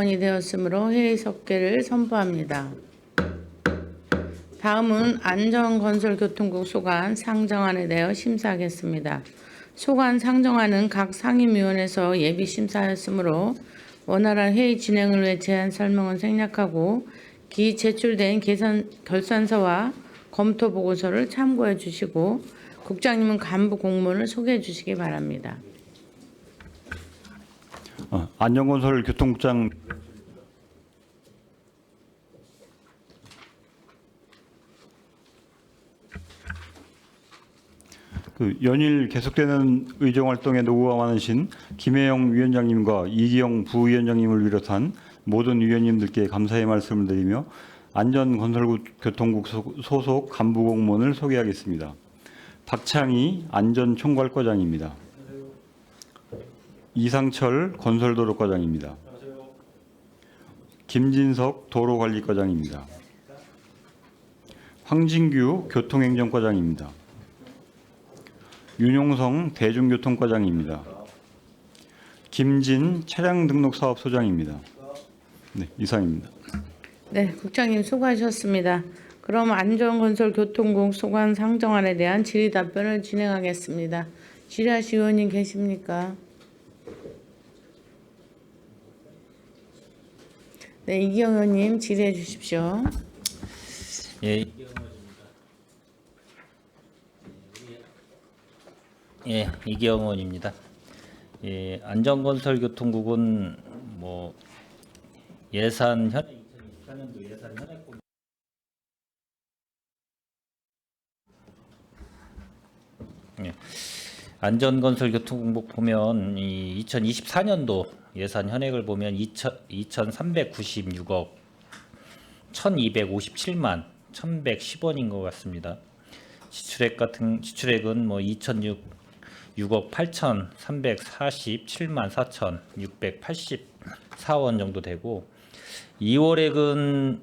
상정원이 되었으므로 회의 석계를 선포합니다. 다음은 안전건설교통국 소관 상정안에 대하여 심사하겠습니다. 소관 상정안은 각 상임위원회에서 예비심사하였으므로 원활한 회의 진행을 위해 제안 설명은 생략하고 기 제출된 결산서와 검토 보고서를 참고해 주시고 국장님은 간부 공문을 소개해 주시기 바랍니다. 안전건설교통국장 연일 계속되는 의정활동에 노고가 많으신 김혜영 위원장님과 이기영 부위원장님을 비롯한 모든 위원님들께 감사의 말씀을 드리며 안전건설교통국 소속 간부 공무원을 소개하겠습니다. 박창희 안전총괄과장입니다. 이상철 건설도로과장입니다. 김진석 도로관리과장입니다. 황진규 교통행정과장입니다. 윤용성 대중교통과장입니다. 김진 차량등록사업소장입니다. 네, 이상입니다. 네, 국장님 수고하셨습니다. 그럼 안전건설교통국 소관 상정안에 대한 질의 답변을 진행하겠습니다. 질의하실 의원님 계십니까? 네, 이기영 의원님 질의해 주십시오. 예, 이기영 의원입니다. 예, 안전건설교통국은 뭐 예산 2024년도 예산 현액 예, 안전건설교통국 보면 이 2024년도 예산 현액을 보면 2,396억 1,257만 1,110원인 것 같습니다. 지출액은 뭐 2,006억 8,347만 4,684원 정도 되고 2월액은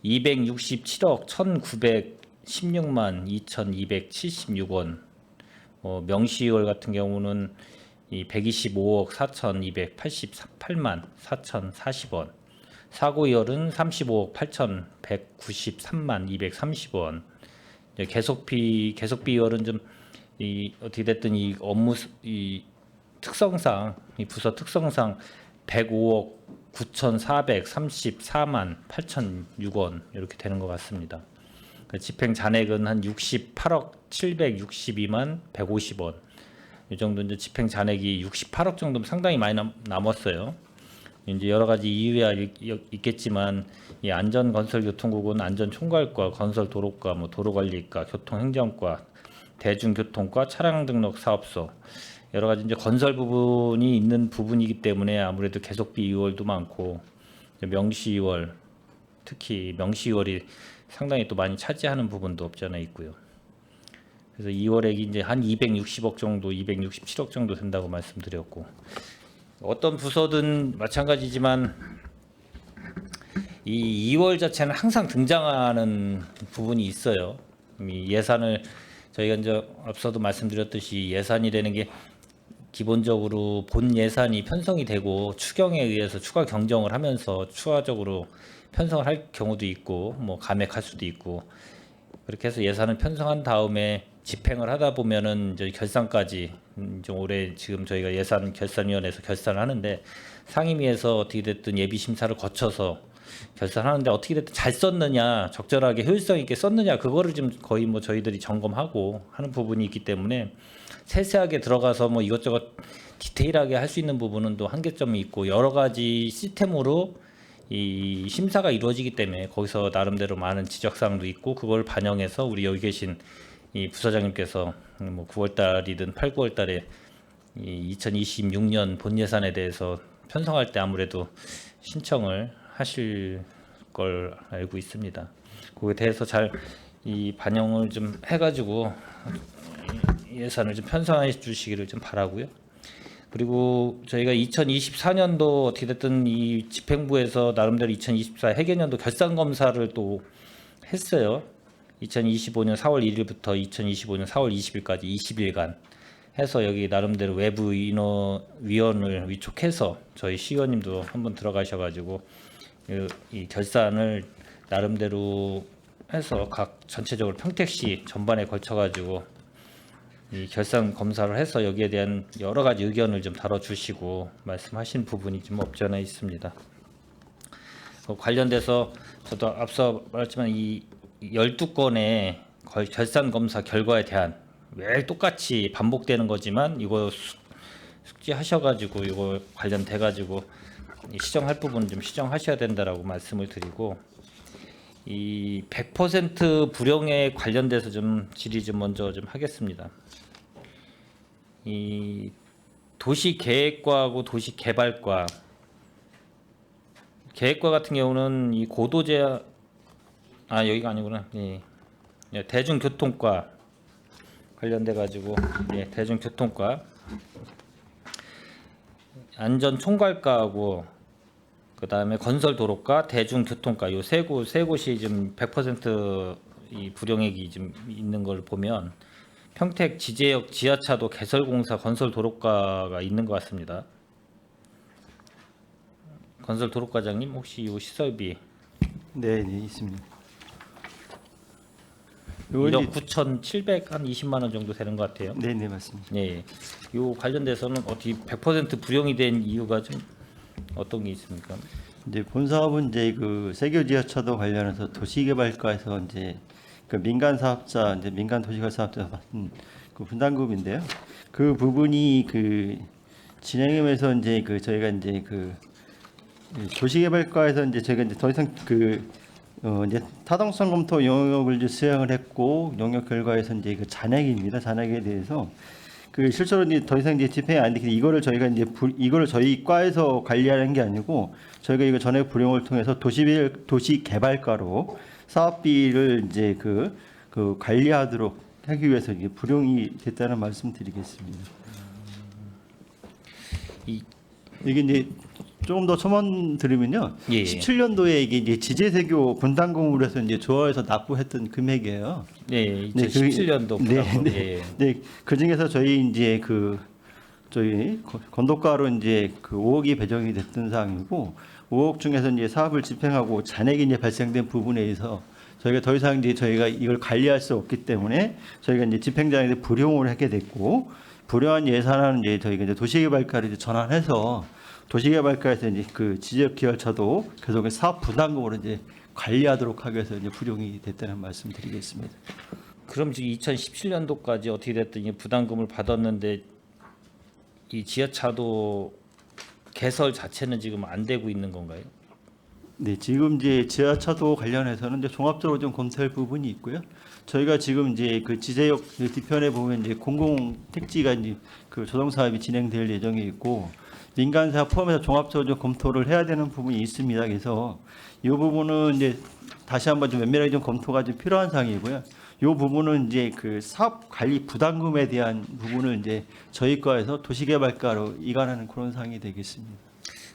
267억 1,916만 2,276원 명시월 같은 경우는 이 125억 4,288만 4,040원 사고이월은 35억 8,193만 230원 계속비월은 좀 어떻게 됐든 이 업무 이 특성상 이 부서 특성상 105억 9,434만 8,006원 이렇게 되는 것 같습니다. 집행 잔액은 한 68억 762만 150원 이 정도 이제 집행 잔액이 68억 정도면 상당히 많이 남았어요. 이제 여러 가지 이유야 있겠지만 이 안전건설교통국은 안전총괄과 건설도로과, 뭐 도로관리과, 교통행정과, 대중교통과, 차량등록사업소 여러 가지 이제 건설 부분이 있는 부분이기 때문에 아무래도 계속비 2월도 많고 명시월 특히 명시월이 상당히 또 많이 차지하는 부분도 없지 않아 있고요. 그래서 2월액이 이제 한 260억 정도, 267억 정도 된다고 말씀드렸고. 어떤 부서든 마찬가지지만 이 2월 자체는 항상 등장하는 부분이 있어요. 이 예산을 저희가 이제 앞서도 말씀드렸듯이 예산이라는 게 기본적으로 본 예산이 편성이 되고 추경에 의해서 추가 경정을 하면서 추가적으로 편성을 할 경우도 있고 뭐 감액할 수도 있고 그렇게 해서 예산을 편성한 다음에 집행을 하다 보면은 이제 결산까지 좀 올해 지금 저희가 예산 결산위원회에서 결산을 하는데 상임위에서 어떻게 됐든 예비 심사를 거쳐서 결산하는데 어떻게 됐든 잘 썼느냐 적절하게 효율성 있게 썼느냐 그거를 좀 거의 뭐 저희들이 점검하고 하는 부분이 있기 때문에 세세하게 들어가서 뭐 이것저것 디테일하게 할 수 있는 부분은 또 한계점이 있고 여러 가지 시스템으로 이 심사가 이루어지기 때문에 거기서 나름대로 많은 지적사항도 있고 그걸 반영해서 우리 여기 계신 이 부서장님께서 뭐 9월 달이든 8, 9월 달에 이 2026년 본 예산에 대해서 편성할 때 아무래도 신청을 하실 걸 알고 있습니다. 거기에 대해서 잘 이 반영을 좀 해가지고 예산을 좀 편성해 주시기를 좀 바라고요. 그리고 저희가 2024년도 어떻게 됐든 이 집행부에서 나름대로 2024 회계년도 결산 검사를 또 했어요. 2025년 4월 1일부터 2025년 4월 20일까지 20일간 해서 여기 나름대로 외부 위원을 위촉해서 저희 시의원님도 한번 들어가셔가지고 이 결산을 나름대로 해서 각 전체적으로 평택시 전반에 걸쳐가지고 이 결산 검사를 해서 여기에 대한 여러 가지 의견을 좀 다뤄주시고 말씀하신 부분이 좀 없지 않아 있습니다. 관련돼서 저도 앞서 말했지만 이 12건의 결산 검사 결과에 대한 매일 똑같이 반복되는 거지만 이거 숙지하셔가지고 이거 관련돼가지고 시정할 부분 좀 시정하셔야 된다라고 말씀을 드리고 이 100% 불용에 관련돼서 좀 질의 좀 먼저 좀 하겠습니다. 이 도시계획과하고 도시개발과 계획과 같은 경우는 이 고도제 여기가 아니구나. 예, 대중교통과 관련돼 가지고 대중교통과 안전총괄과하고 그다음에 건설도로과 대중교통과 요 세 곳이 좀 100%이 불용액이 좀 있는 걸 보면 평택 지제역 지하차도 개설공사 건설도로과가 있는 것 같습니다. 건설도로과장님 혹시 이 시설비 네, 있습니다. 1억 9,720만 원 정도 되는 것 같아요. 네, 맞습니다. 예, 요 관련돼서는 어떻게 100% 불용이 된 이유가 좀 어떤 게 있습니까? 이제 본 사업은 이제 그 세교 지하차도 관련해서 도시개발과에서 이제 그 민간 사업자 이제 민간 도시개발 사업자 받은 그 분담금인데요. 그 부분이 그 진행하면서 이제 그 저희가 이제 그 도시개발과에서 이제 저희가 이제 더 이상 이제 타당성 검토 영역을 이제 수행을 했고 영역 결과에서 이제 그 잔액입니다. 잔액에 대해서 그 실제로 이제 더 이상 이제 집행이 안 되기 이거를 저희가 이제 이거를 저희 과에서 관리하는 게 아니고 저희가 이거 전액 불용을 통해서 도시개발과로 사업비를 이제 그 관리하도록 하기 위해서 이게 불용이 됐다는 말씀드리겠습니다. 이게 이제 조금 더 첨언 드리면요. 예. 17년도에 이게 이제 지제세교 분담금으로 해서 이제 조합에서 납부했던 금액이에요. 네, 네, 2017년도 네, 그 중에서 저희 이제 저희 건도가로 이제 그 5억이 배정이 됐던 사항이고 5억 중에서 이제 사업을 집행하고 잔액이 이제 발생된 부분에 의해서 저희가 더 이상 이제 저희가 이걸 관리할 수 없기 때문에 저희가 이제 집행장에 불용을 하게 됐고 불용한 예산은 이제 저희가 이제 도시개발과로 이제 전환해서 도시개발과에서 이제 그 지적 기열차도 계속 사업 부담금으로 이제 관리하도록 하기 위해서 이제 불용이 됐다는 말씀드리겠습니다. 그럼 지금 2017년도까지 어떻게 됐든 이 부담금을 받았는데 이 지하차도 개설 자체는 지금 안 되고 있는 건가요? 네, 지금 이제 지하차도 관련해서는 이제 종합적으로 좀 검토할 부분이 있고요. 저희가 지금 이제 그 지제역 뒤편에 보면 이제 공공 택지가 이제 그 조성 사업이 진행될 예정이 있고 민간 사업 포함해서 종합적으로 좀 검토를 해야 되는 부분이 있습니다. 그래서 이 부분은 이제 다시 한번 좀 면밀하게 좀 검토가 좀 필요한 사항이고요. 이 부분은 이제 그 사업 관리 부담금에 대한 부분을 이제 저희 과에서 도시개발과로 이관하는 그런 사항이 되겠습니다.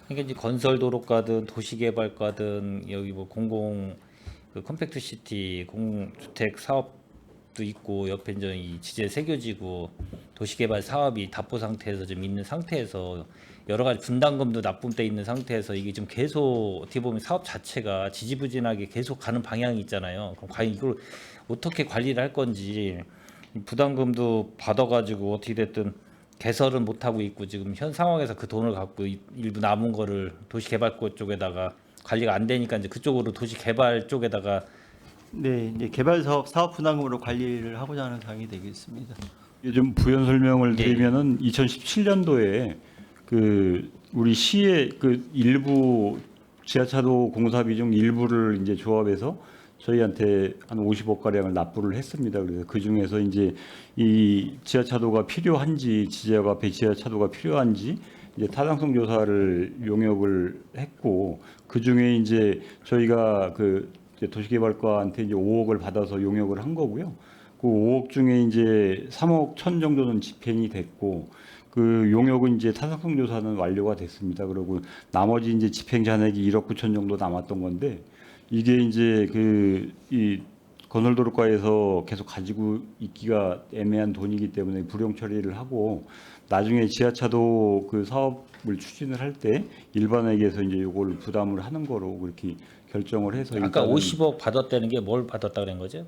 그러니까 이제 건설도로과든 도시개발과든 여기 뭐 공공 그 컴팩트 시티 공주택 사업도 있고 옆에 이제 이 지제 세교지구 도시개발 사업이 답보 상태에서 좀 있는 상태에서 여러 가지 분담금도 납부돼 있는 상태에서 이게 좀 계속 어떻게 보면 사업 자체가 지지부진하게 계속 가는 방향이 있잖아요. 그럼 과연 이걸 어떻게 관리를 할 건지 부담금도 받아가지고 어떻게 됐든 개설은 못 하고 있고 지금 현 상황에서 그 돈을 갖고 일부 남은 거를 도시개발과 쪽에다가 관리가 안 되니까 이제 그쪽으로 도시개발 쪽에다가 네, 이제 개발 사업 분담금으로 관리를 하고자 하는 사항이 되겠습니다. 좀 부연 설명을 예. 드리면은 2017년도에 그 우리 시의 그 일부 지하차도 공사 비중 일부를 이제 조합해서 저희한테 한 50억 가량을 납부를 했습니다. 그래서 그 중에서 이제 이 지하차도가 필요한지 지역 앞에 지하차도가 필요한지 이제 타당성 조사를 용역을 했고 그 중에 이제 저희가 그 이제 도시개발과한테 이제 5억을 받아서 용역을 한 거고요. 그 5억 중에 이제 3억 천 정도는 집행이 됐고 그 용역은 이제 타당성 조사는 완료가 됐습니다. 그리고 나머지 이제 집행 잔액이 1억 9천 정도 남았던 건데 이게 이제 이 건설도로과에서 계속 가지고 있기가 애매한 돈이기 때문에 불용 처리를 하고 나중에 지하차도 그 사업을 추진을 할 때 일반에게서 이제 이걸 부담을 하는 거로 그렇게 결정을 해서 아까 일단은 50억 받았다는 게 뭘 받았다 그런 거죠?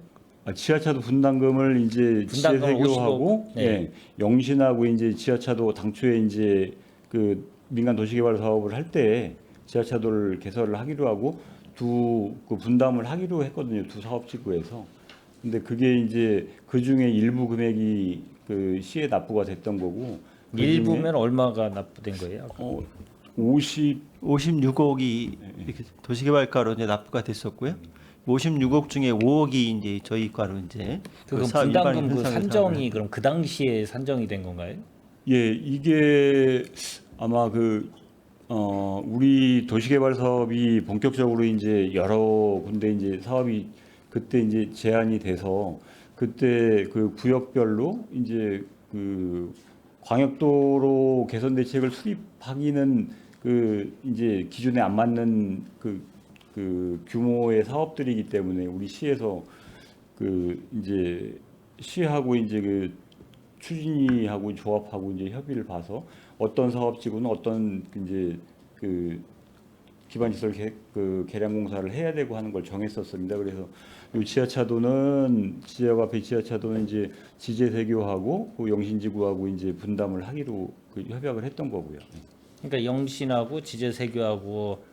지하차도 분담금을 이제 분담금 지제세교하고 50억, 네. 예, 영신하고 이제 지하차도 당초에 이제 그 민간 도시개발 사업을 할 때 지하차도를 개설을 하기로 하고 그 분담을 하기로 했거든요. 두 사업지구에서. 근데 그게 이제 그 중에 일부 금액이 그 시에 납부가 됐던 거고 그 일부면 얼마가 납부된 거예요? 56억이 이렇게 도시개발과로 이제 납부가 됐었고요. 56억 중에 5억이 이제 저희 과로 이제 그럼 사업 분담금 일반인 그 현상을 산정이 그럼 그 당시에 산정이 된 건가요? 예, 이게 아마 우리 도시개발 사업이 본격적으로 이제 여러 군데 이제 사업이 그때 이제 제한이 돼서 그때 그 구역별로 이제 그 광역도로 개선 대책을 수립하기는 그 이제 기준에 안 맞는 그 규모의 사업들이기 때문에 우리 시에서 그 이제 시하고 이제 그 추진위하고 조합하고 이제 협의를 봐서 어떤 사업지구는 어떤 이제 그 기반시설 개량 공사를 해야 되고 하는 걸 정했었습니다. 그래서 이 지하차도는 지역 앞에 지하차도는 이제 지제세교하고 그 영신지구하고 이제 분담을 하기로 그 협약을 했던 거고요. 그러니까 영신하고 지제세교하고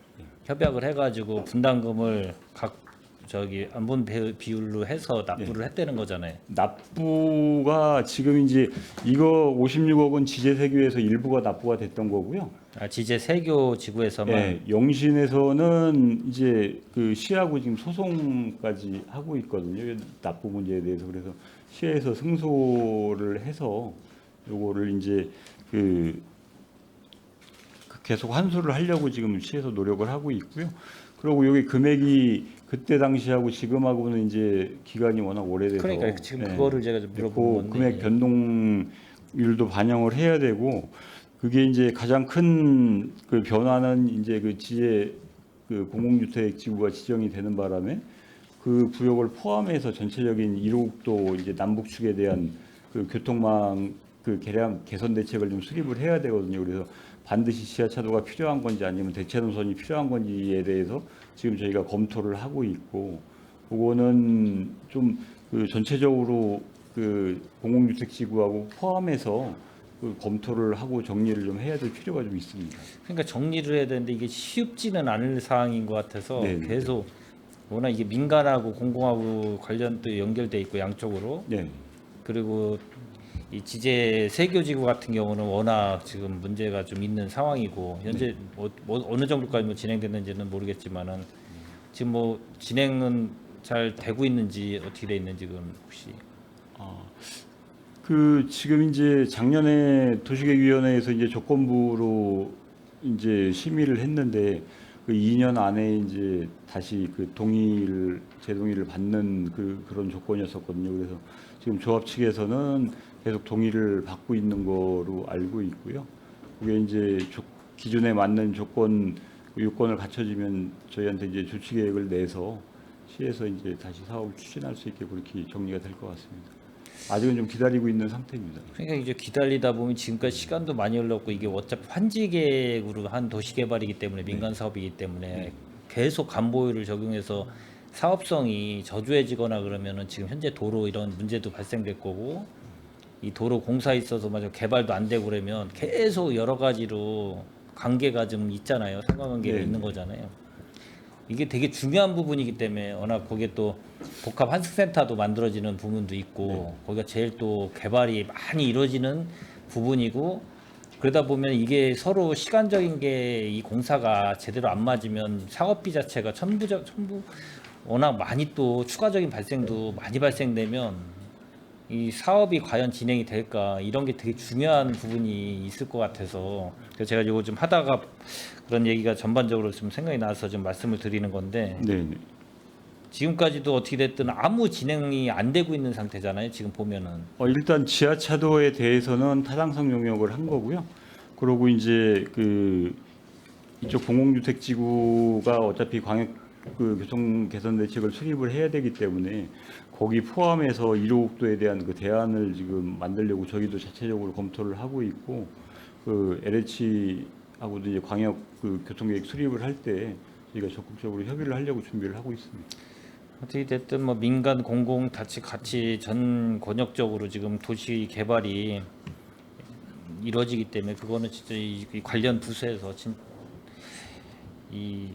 협약을 해가지고 분담금을 각 저기 안분 비율로 해서 납부를 했다는 거잖아요. 납부가 지금 이제 이거 56억은 지제세교에서 일부가 납부가 됐던 거고요. 아, 지제세교 지구에서만 네, 영신에서는 이제 그 시하고 지금 소송까지 하고 있거든요. 이 납부 문제에 대해서. 그래서 시에서 승소를 해서 요거를 이제 계속 환수를 하려고 지금 시에서 노력을 하고 있고요. 그리고 여기 금액이 그때 당시하고 지금하고는 이제 기간이 워낙 오래돼서 그러니까 지금 네. 그거를 제가 좀 물어본 그 건데 금액 변동률도 반영을 해야 되고 그게 이제 가장 큰 그 변화는 이제 그 지에 그 공공주택 지구가 지정이 되는 바람에 그 구역을 포함해서 전체적인 1호국도 이제 남북축에 대한 그 교통망 그 개선 대책을 좀 수립을 해야 되거든요. 그래서 반드시 지하차도가 필요한 건지 아니면 대체 노선이 필요한 건지에 대해서 지금 저희가 검토를 하고 있고 그거는 좀 그 전체적으로 그 공공주택 지구하고 포함해서 그 검토를 하고 정리를 좀 해야 될 필요가 좀 있습니다. 그러니까 정리를 해야 되는데 이게 쉽지는 않을 사항인 것 같아서 네. 계속 워낙 이게 민간하고 공공하고 관련도 연결돼 있고 양쪽으로 네. 그리고 이 지제 세교지구 같은 경우는 워낙 지금 문제가 좀 있는 상황이고 현재 뭐 어느 정도까지 뭐 진행됐는지는 모르겠지만은 지금 뭐 진행은 잘 되고 있는지 어떻게 돼 있는지 그건 혹시 그 지금 이제 작년에 도시계획위원회에서 이제 조건부로 이제 심의를 했는데 그 2년 안에 이제 다시 그 재동의를 받는 그런 조건이었었거든요. 그래서 지금 조합 측에서는 계속 동의를 받고 있는 거로 알고 있고요. 그게 이제 기준에 맞는 요건을 갖춰지면 저희한테 이제 조치 계획을 내서 시에서 이제 다시 사업을 추진할 수 있게 그렇게 정리가 될 것 같습니다. 아직은 좀 기다리고 있는 상태입니다. 그러니까 이제 기다리다 보면 지금까지 시간도 많이 흘렀고 이게 어차피 환지 계획으로 한 도시 개발이기 때문에 민간 사업이기 때문에 계속 간보율을 적용해서 사업성이 저조해지거나 그러면은 지금 현재 도로 이런 문제도 발생될 거고 이 도로 공사에 있어서 맞아 개발도 안 되고 그러면 계속 여러 가지로 관계가 좀 있잖아요. 상관관계가 네. 있는 거잖아요. 이게 되게 중요한 부분이기 때문에 워낙 거기에 또 복합 환승센터도 만들어지는 부분도 있고 거기가 제일 또 개발이 많이 이루어지는 부분이고 그러다 보면 이게 서로 시간적인 게 이 공사가 제대로 안 맞으면 사업비 자체가 전부 워낙 많이 또 추가적인 발생도 많이 발생되면 이 사업이 과연 진행이 될까 이런 게 되게 중요한 부분이 있을 것 같아서 그래서 제가 이거 좀 하다가 그런 얘기가 전반적으로 좀 생각이 나서 좀 말씀을 드리는 건데 네. 지금까지도 어떻게 됐든 아무 진행이 안 되고 있는 상태잖아요. 지금 보면은 일단 지하차도에 대해서는 타당성 용역을 한 거고요. 그리고 이제 이쪽 공공주택 지구가 어차피 그 교통 개선 대책을 수립을 해야 되기 때문에 거기 포함해서 1호 국도에 대한 그 대안을 지금 만들려고 저희도 자체적으로 검토를 하고 있고 그 LH하고도 이제 광역 그 교통계획 수립을 할 때 저희가 적극적으로 협의를 하려고 준비를 하고 있습니다. 어떻게 됐든 뭐 민간 공공 같이 전 권역적으로 지금 도시 개발이 이루어지기 때문에 그거는 진짜 이 관련 부서에서 이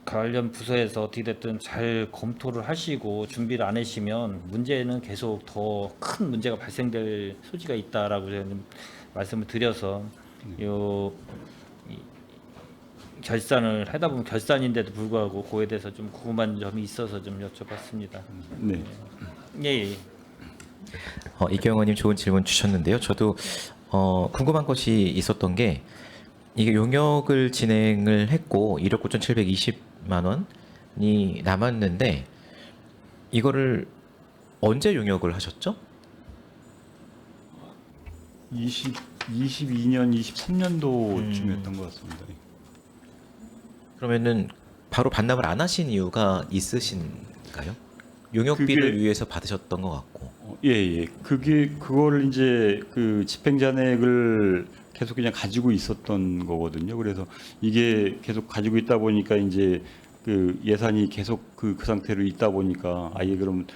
관련 부서에서 어떻게 됐든 잘 검토를 하시고 준비를 안 하시면 문제는 계속 더 큰 문제가 발생될 소지가 있다라고 제가 좀 말씀을 드려서 이 결산을 하다 보면 결산인데도 불구하고 그에 대해서 좀 궁금한 점이 있어서 좀 여쭤봤습니다. 네. 예. 이경영 의원님 좋은 질문 주셨는데요. 저도 궁금한 것이 있었던 게 이게 용역을 진행을 했고 1억 9,720만 원이 남았는데 이거를 언제 용역을 하셨죠? 22년, 23년도쯤이었던 것 같습니다. 그러면은 바로 반납을 안 하신 이유가 있으신가요? 용역비를 그게- 위해서 받으셨던 것 같고. 예. 그거를 이제 그 집행잔액을 계속 그냥 가지고 있었던 거거든요. 그래서 이게 계속 가지고 있다 보니까 이제 그 예산이 계속 그 상태로 있다 보니까 아예 그럼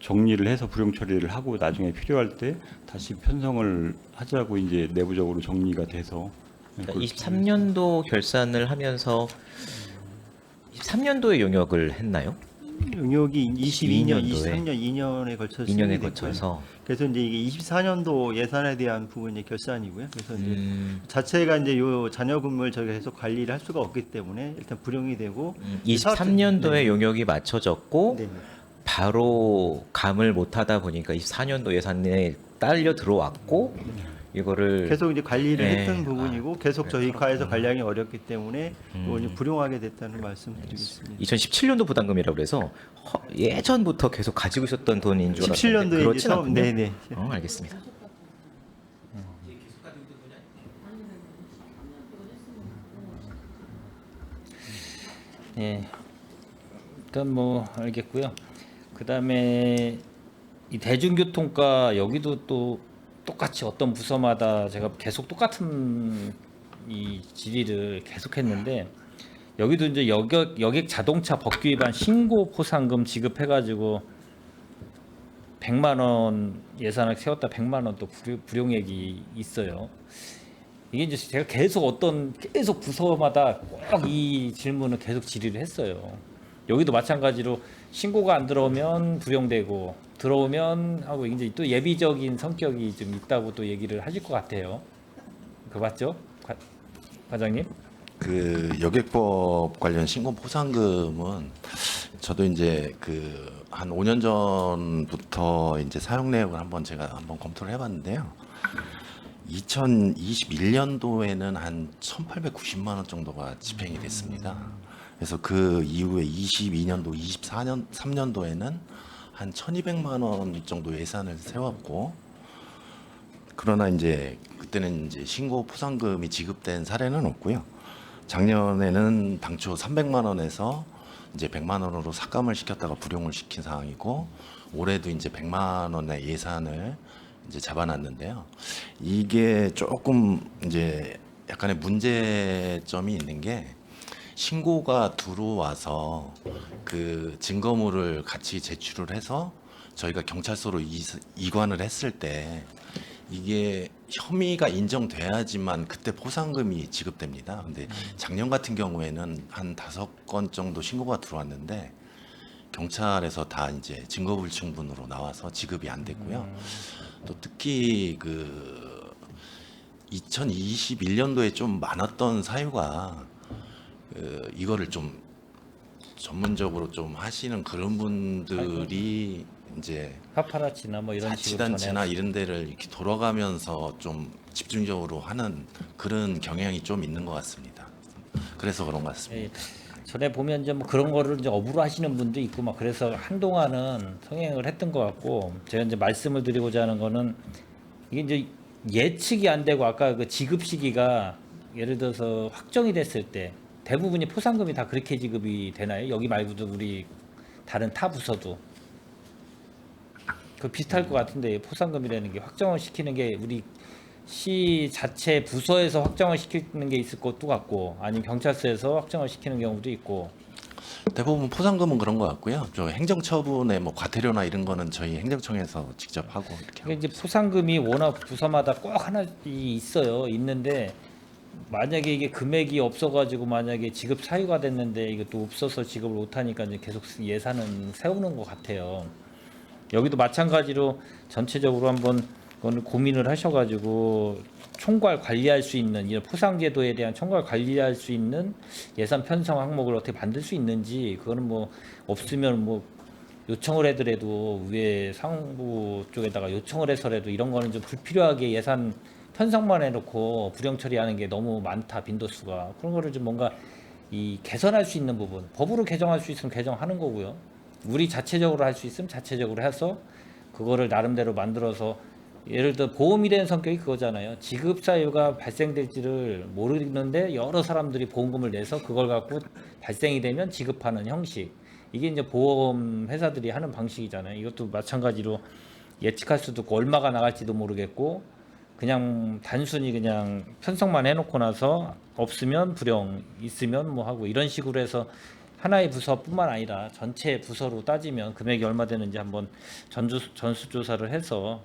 정리를 해서 불용 처리를 하고 나중에 필요할 때 다시 편성을 하자고 이제 내부적으로 정리가 돼서 그러니까 23년도 결산을 하면서 23년도에 용역을 했나요? 용역이 22년, 22년도에 23년 2년에 걸쳐서 2년에 진행이 됐고요. 거쳐서. 그래서 이제 이게 24년도 예산에 대한 부분이 결산이고요. 그래서 이제 음, 자체가 이제 요 자녀 근무를 저희가 계속 관리를 할 수가 없기 때문에 일단 불용이 되고 23년도에 네. 용역이 맞춰졌고 네. 바로 감을 못하다 보니까 24년도 예산에 딸려 들어왔고 이거를 계속 이제 관리를 네. 했던 부분이고 계속 저희가에서 관리하기 어렵기 때문에 음. 이거 이제 불용하게 됐다는 말씀드리겠습니다. 2017년도 부담금이라고 그래서 예전부터 계속 가지고 있었던 돈인 줄 알았는데 17년도에 이제 그렇진 처음 않군요. 네네. 알겠습니다. 예. 일단 뭐 알겠고요. 그다음에 이 대중교통과 여기도 또 똑같이 어떤 부서마다 제가 계속 똑같은 이 질의를 계속했는데 여기도 이제 여객 자동차 법규 위반 신고 포상금 지급해가지고 100만 원 예산을 세웠다 100만 원 또 불용액이 있어요. 이게 이제 제가 계속 부서마다 꼭 이 질문을 계속 질의를 했어요. 여기도 마찬가지로 신고가 안 들어오면 불용되고 들어오면 하고 이제 또 예비적인 성격이 좀 있다고 또 얘기를 하실 것 같아요. 그 맞죠, 과장님? 그 여객법 관련 신고 포상금은 저도 이제 그 한 5년 전부터 이제 사용 내역을 제가 한번 검토를 해봤는데요. 2021년도에는 한 1,890만 원 정도가 집행이 됐습니다. 그래서 그 이후에 22년도, 3년도에는 한 1,200만 원 정도 예산을 세웠고, 그러나 이제 그때는 이제 신고 포상금이 지급된 사례는 없고요. 작년에는 당초 300만 원에서 이제 100만 원으로 삭감을 시켰다가 불용을 시킨 상황이고, 올해도 이제 100만 원의 예산을 이제 잡아놨는데요. 이게 조금 이제 약간의 문제점이 있는 게, 신고가 들어와서 그 증거물을 같이 제출을 해서 저희가 경찰서로 이관을 했을 때 이게 혐의가 인정돼야지만 그때 포상금이 지급됩니다. 근데 작년 같은 경우에는 한 5건 정도 신고가 들어왔는데 경찰에서 다 이제 증거불충분으로 나와서 지급이 안 됐고요. 또 특히 그 2021년도에 좀 많았던 사유가 이거를 좀 전문적으로 좀 하시는 그런 분들이 이제 파파라치나 뭐 이런 식으로 자치단체나 이런 데를 이렇게 돌아가면서 좀 집중적으로 하는 그런 경향이 좀 있는 것 같습니다. 그래서 그런 것 같습니다. 예, 전에 보면 이제 뭐 그런 거를 이제 업으로 하시는 분도 있고 막 그래서 한동안은 성행을 했던 것 같고, 제가 이제 말씀을 드리고자 하는 거는 이게 이제 예측이 안 되고 아까 그 지급 시기가 예를 들어서 확정이 됐을 때 대부분이 포상금이 다 그렇게 지급이 되나요? 여기 말고도 우리 다른 타 부서도 그 비슷할 것 같은데 포상금이라는 게 확정을 시키는 게 우리 시 자체 부서에서 확정을 시키는 게 있을 것도 같고 아니면 경찰서에서 확정을 시키는 경우도 있고 대부분 포상금은 그런 것 같고요. 저 행정처분의 뭐 과태료나 이런 거는 저희 행정청에서 직접 하고 이렇게 하고 이제 포상금이 워낙 부서마다 꼭 하나 있어요. 있는데 만약에 이게 금액이 없어가지고 만약에 지급 사유가 됐는데 이것도 없어서 지급을 못하니까 이제 계속 예산은 세우는 것 같아요. 여기도 마찬가지로 전체적으로 한번 그거는 고민을 하셔가지고 총괄 관리할 수 있는 이런 포상제도에 대한 총괄 관리할 수 있는 예산 편성 항목을 어떻게 만들 수 있는지 그거는 뭐 없으면 뭐 요청을 해더라도 위에 상부 쪽에다가 요청을 해서라도 이런 거는 좀 불필요하게 예산 편성만 해놓고 불용 처리하는 게 너무 많다 빈도수가 그런 거를 좀 뭔가 이 개선할 수 있는 부분 법으로 개정할 수 있으면 개정하는 거고요. 우리 자체적으로 할 수 있으면 자체적으로 해서 그거를 나름대로 만들어서 예를 들어 보험이 된 성격이 그거잖아요. 지급 사유가 발생될지를 모르는데 여러 사람들이 보험금을 내서 그걸 갖고 발생이 되면 지급하는 형식. 이게 이제 보험 회사들이 하는 방식이잖아요. 이것도 마찬가지로 예측할 수도 없고 얼마가 나갈지도 모르겠고 그냥 단순히 그냥 편성만 해놓고 나서 없으면 불용, 있으면 뭐 하고 이런 식으로 해서 하나의 부서뿐만 아니라 전체 부서로 따지면 금액이 얼마 되는지 한번 전수조사를 해서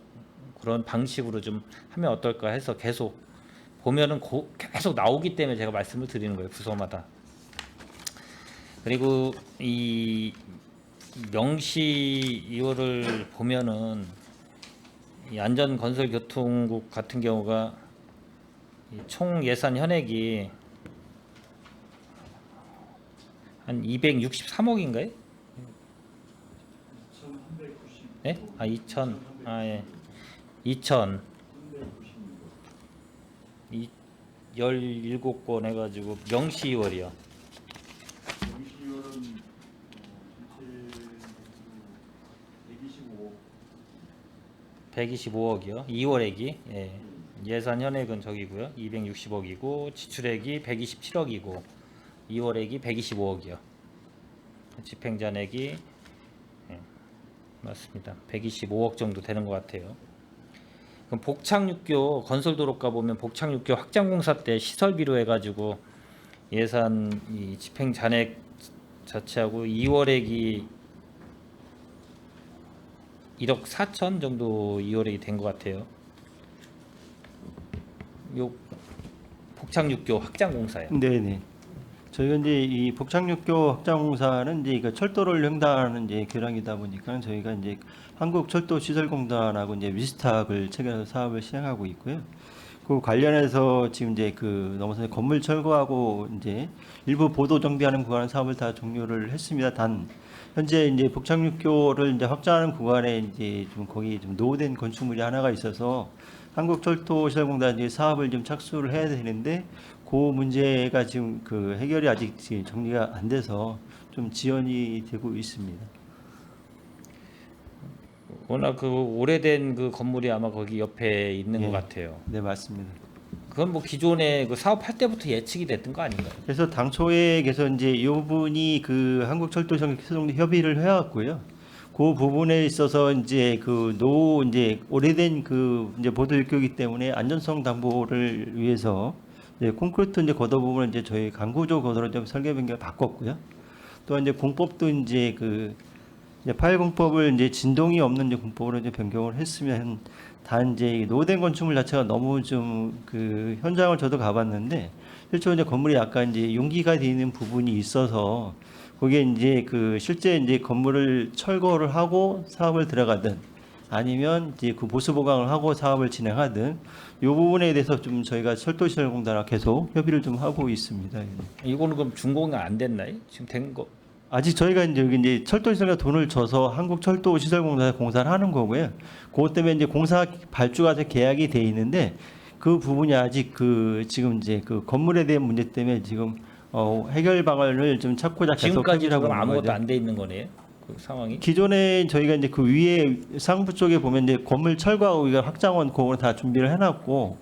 그런 방식으로 좀 하면 어떨까 해서 계속 보면은 계속 나오기 때문에 제가 말씀을 드리는 거예요. 부서마다. 그리고 이 명시 이거를 보면은 이 안전건설교통국 같은 경우가 총 예산 현액이 한 263억인가요? 네? 아 2천. 아 예. 2천. 17건 해가지고 명시 2월이요. 125억이요. 2월액이 예. 예산 현액은 저기고요. 260억이고 지출액이 127억이고 2월액이 125억이요. 집행잔액이 예. 맞습니다. 125억 정도 되는 것 같아요. 그럼 복창육교 건설도로가 보면 복창육교 확장공사 때 시설비로 해가지고 예산 이 집행잔액 자체하고 2월액이 1억 4천 정도 2월액이 된 것 같아요. 요 복창육교 확장공사요. 네네. 저희가 이제 이 복창육교 확장공사는 이제 그 철도를 횡단하는 이제 교량이다 보니까 저희가 이제 한국철도시설공단하고 이제 위스탁을 체결해서 사업을 시행하고 있고요. 그 관련해서 지금 이제 그 넘어서 건물 철거하고 이제 일부 보도 정비하는 구간 사업을 다 종료를 했습니다. 단 현재 이제 복창육교를 이제 확장하는 구간에 이제 좀 거기 좀 노후된 건축물이 하나가 있어서 한국철도시설공단 이제 사업을 좀 착수를 해야 되는데 그 문제가 지금 그 해결이 아직 지금 정리가 안 돼서 좀 지연이 되고 있습니다. 워낙 그 오래된 그 건물이 아마 거기 옆에 있는 것 같아요. 네, 맞습니다. 그건 뭐 기존에 그 사업할 때부터 예측이 됐던 거 아닌가요? 그래서 당초에 이제 이 부분이 그 한국철도시설공단 협의를 해왔고요. 그 부분에 있어서 이제 그 이제 오래된 그 이제 보도육교이기 때문에 안전성 담보를 위해서 이제 콘크리트 이제 걷어 부분을 이제 저희 강구조 걷어로 좀 설계 변경을 바꿨고요. 또 이제 공법도 이제 그 이제 파일 공법을 이제 진동이 없는 이제 공법으로 이제 변경을 했으면 단 이제 노후된 건축물 자체가 너무 좀 그 현장을 저도 가봤는데 실제로 이제 건물이 약간 이제 용기가 되어 있는 부분이 있어서 거기에 이제 그 실제 이제 건물을 철거를 하고 사업을 들어가든 아니면 이제 그 보수 보강을 하고 사업을 진행하든 이 부분에 대해서 좀 저희가 철도시설공단과 계속 협의를 좀 하고 있습니다. 이거는 그럼 준공이 안 됐나요? 지금 된 거? 아직 저희가 이제 여기 이제 철도시설에 돈을 줘서 한국철도시설공단에 공사를 하는 거고요. 그것 때문에 이제 공사 발주가 계약이 돼 있는데 그 부분이 아직 그 지금 이제 그 건물에 대한 문제 때문에 지금 해결 방안을 좀 찾고자 계속 지금까지 협의를 하고 그럼 있는 아무것도 거죠. 안 돼 있는 거네요. 그 상황이. 기존에 저희가 이제 그 위에 상부 쪽에 보면 이제 건물 철거하고 이거 확장원 그거는 다 준비를 해놨고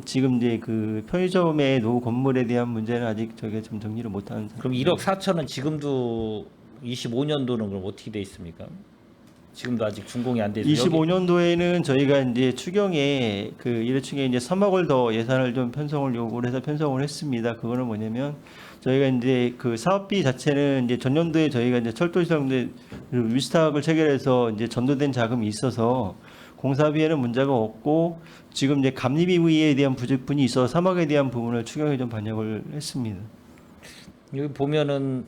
지금 이제 그 편의점의 노후 건물에 대한 문제는 아직 저게 좀 정리를 못한 그럼 1억 4천은 지금도 25년도는 그럼 어떻게 돼 있습니까? 지금도 아직 준공이 안 돼서 25년도에는 저희가 이제 추경에 그 1회충에 이제 3억을 더 예산을 좀 편성을 요구를 해서 편성을 했습니다. 그거는 뭐냐면 저희가 이제 그 사업비 자체는 이제 전년도에 저희가 이제 철도시설대 위스탁을 체결해서 이제 전도된 자금이 있어서 공사비에는 문제가 없고 지금 이제 감리비에 대한 부족분이 있어서 3억에 대한 부분을 추경에 좀 반영을 했습니다. 여기 보면은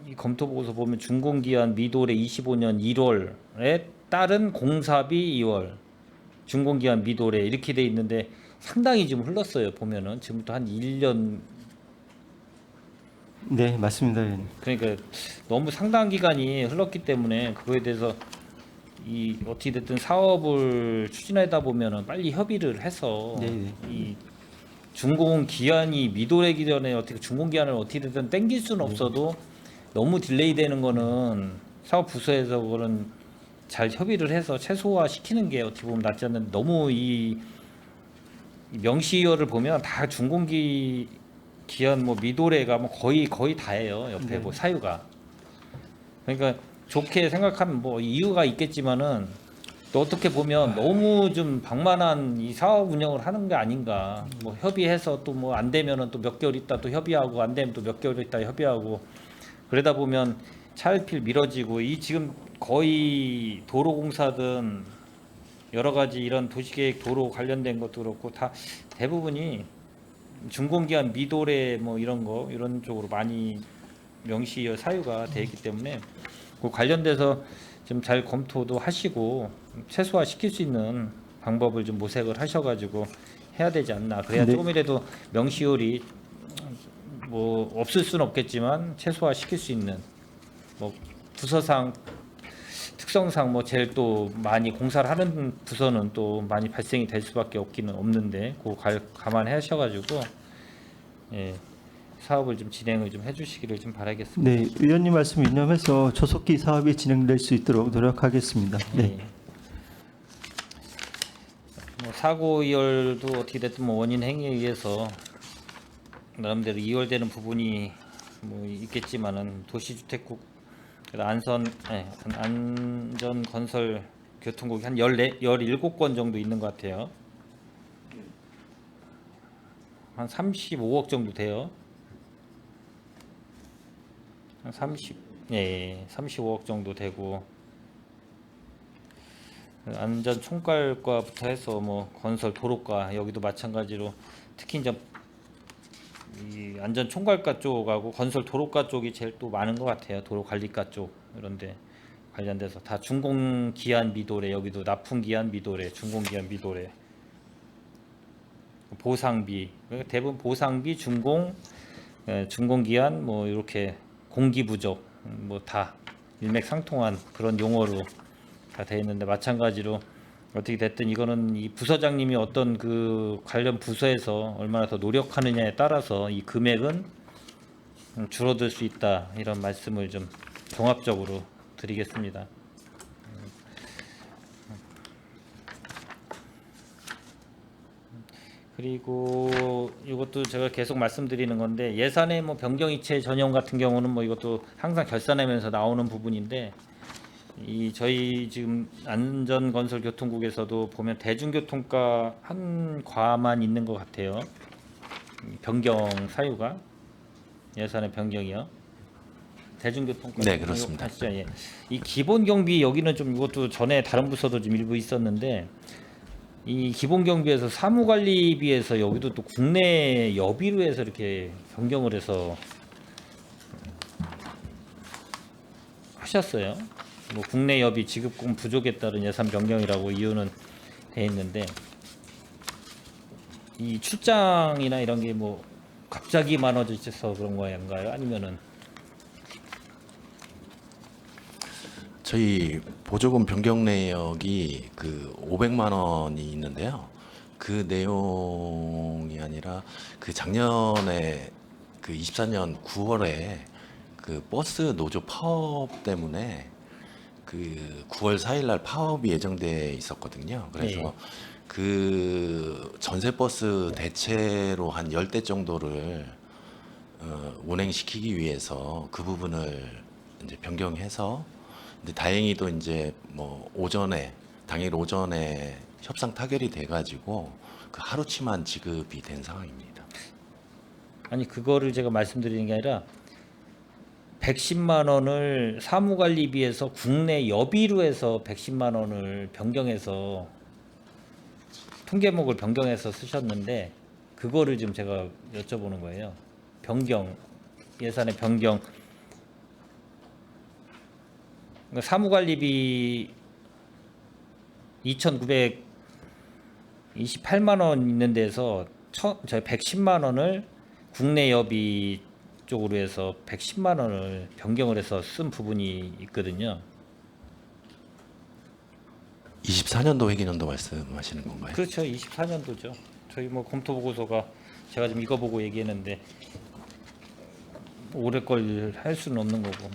이 검토 보고서 보면 준공기한 미도래 25년 1월에 따른 공사비 2월, 준공기한 미도래 이렇게 돼 있는데 상당히 지금 흘렀어요. 보면은 지금부터 한 1년 네, 맞습니다. 의원님. 그러니까 너무 상당한 기간이 흘렀기 때문에 그거에 대해서 이 어떻게 됐든 사업을 추진하다 보면은 빨리 협의를 해서 네. 이 준공 기한이 미도래기 전에 어떻게 준공 기한을 어떻게 됐든 땡길 수는 없어도 너무 딜레이 되는 거는 사업 부서에서 그거는 잘 협의를 해서 최소화 시키는 게 어떻게 보면 낫지 않는데 너무 이 명시이어를 보면 다 준공기 기한 뭐 미도래가 뭐 거의 다예요. 옆에 뭐 사유가. 그러니까 좋게 생각하면 뭐 이유가 있겠지만은 또 어떻게 보면 너무 좀 방만한 이 사업 운영을 하는 게 아닌가. 뭐 협의해서 또 뭐 안 되면은 또 몇 개월 있다 또 협의하고 안 되면 또 몇 개월 있다 협의하고 그러다 보면 차일피일 미뤄지고 이 지금 거의 도로공사든 여러 가지 이런 도시계획 도로 관련된 것도 그렇고 다 대부분이 준공기한 미도래 뭐 이런 거 이런 쪽으로 많이 명시 사유가 돼 있기 때문에 그 관련돼서 좀 잘 검토도 하시고 최소화 시킬 수 있는 방법을 좀 모색을 하셔가지고 해야 되지 않나. 그래야 네. 조금이라도 명시율이 뭐 없을 수는 없겠지만 최소화 시킬 수 있는 뭐 부서상 특성상 뭐 제일 또 많이 공사를 하는 부서는 또 많이 발생이 될 수밖에 없는데 그거 감안하셔가지고 예, 사업을 좀 진행을 좀 해주시기를 좀 바라겠습니다. 네, 의원님 말씀 인용해서 조속히 사업이 진행될 수 있도록 노력하겠습니다. 네. 뭐 사고 이열도 어떻게 됐든 뭐 원인 행위에 의해서 나름대로 이열되는 부분이 뭐 있겠지만은 도시주택국 안전건설 교통국이 한 17건 정도 있는 것 같아요. 한 35억 정도 돼요. 한 35억 정도 되고 안전 총괄과부터 해서 뭐 건설 도로과 여기도 마찬가지로 특히 이제 이 안전 총괄과 쪽하고 건설 도로과 쪽이 제일 또 많은 것 같아요. 도로 관리과 쪽 이런데 관련돼서 다 준공 기한 미도래 여기도 납품 기한 미도래 준공 기한 미도래 보상비 그러니까 대부분 보상비 준공 준공 기한 뭐 이렇게 공기 부족 뭐 다 일맥상통한 그런 용어로 다 돼 있는데 마찬가지로 어떻게 됐든 이거는 이 부서장님이 어떤 그 관련 부서에서 얼마나 더 노력하느냐에 따라서 이 금액은 줄어들 수 있다 이런 말씀을 좀 종합적으로 드리겠습니다. 그리고 이것도 제가 계속 말씀드리는 건데 예산의 뭐 변경이체 전형 같은 경우는 뭐 이것도 항상 결산하면서 나오는 부분인데 이 저희 지금 안전건설교통국에서도 보면 대중교통과 한 과만 있는 것 같아요. 변경 사유가 예산의 변경이요. 대중교통과 네, 그렇습니다. 아시죠? 예. 이 기본경비 여기는 좀 이것도 전에 다른 부서도 좀 일부 있었는데 이 기본경비에서 사무관리비에서 여기도 또 국내 여비로 해서 이렇게 변경을 해서 하셨어요. 뭐 국내 여비 지급금 부족에 따른 예산 변경이라고 이유는 돼 있는데 이 출장이나 이런 게 뭐 갑자기 많아져서 그런 거인가요? 아니면은 저희 보조금 변경 내역이 그 500만 원이 있는데요. 그 내용이 아니라 그 작년에 그 24년 9월에 그 버스 노조 파업 때문에 그 9월 4일 날 파업이 예정돼 있었거든요. 그래서 네. 그 전세버스 대체로 한 10대 정도를 운행시키기 위해서 그 부분을 이제 변경해서, 근데 다행히도 이제 뭐 당일 오전에 협상 타결이 돼가지고 그 하루치만 지급이 된 상황입니다. 아니 그거를 제가 말씀드리는 게 아니라 110만 원을 사무관리비에서 국내 여비로 해서 110만 원을 변경해서 통계목을 변경해서 쓰셨는데 그거를 지금 제가 여쭤보는 거예요. 예산의 변경. 그러니까 사무관리비 2,928만 원 있는 데서 저희 110만 원을 국내 여비 쪽으로 해서 110만 원을 변경을 해서 쓴 부분이 있거든요. 24년도 회계년도 말씀하시는 건가요? 그렇죠. 24년도죠. 저희 뭐 검토 보고서가 제가 지금 이거 보고 얘기했는데 올해 걸 할 수는 없는 거고.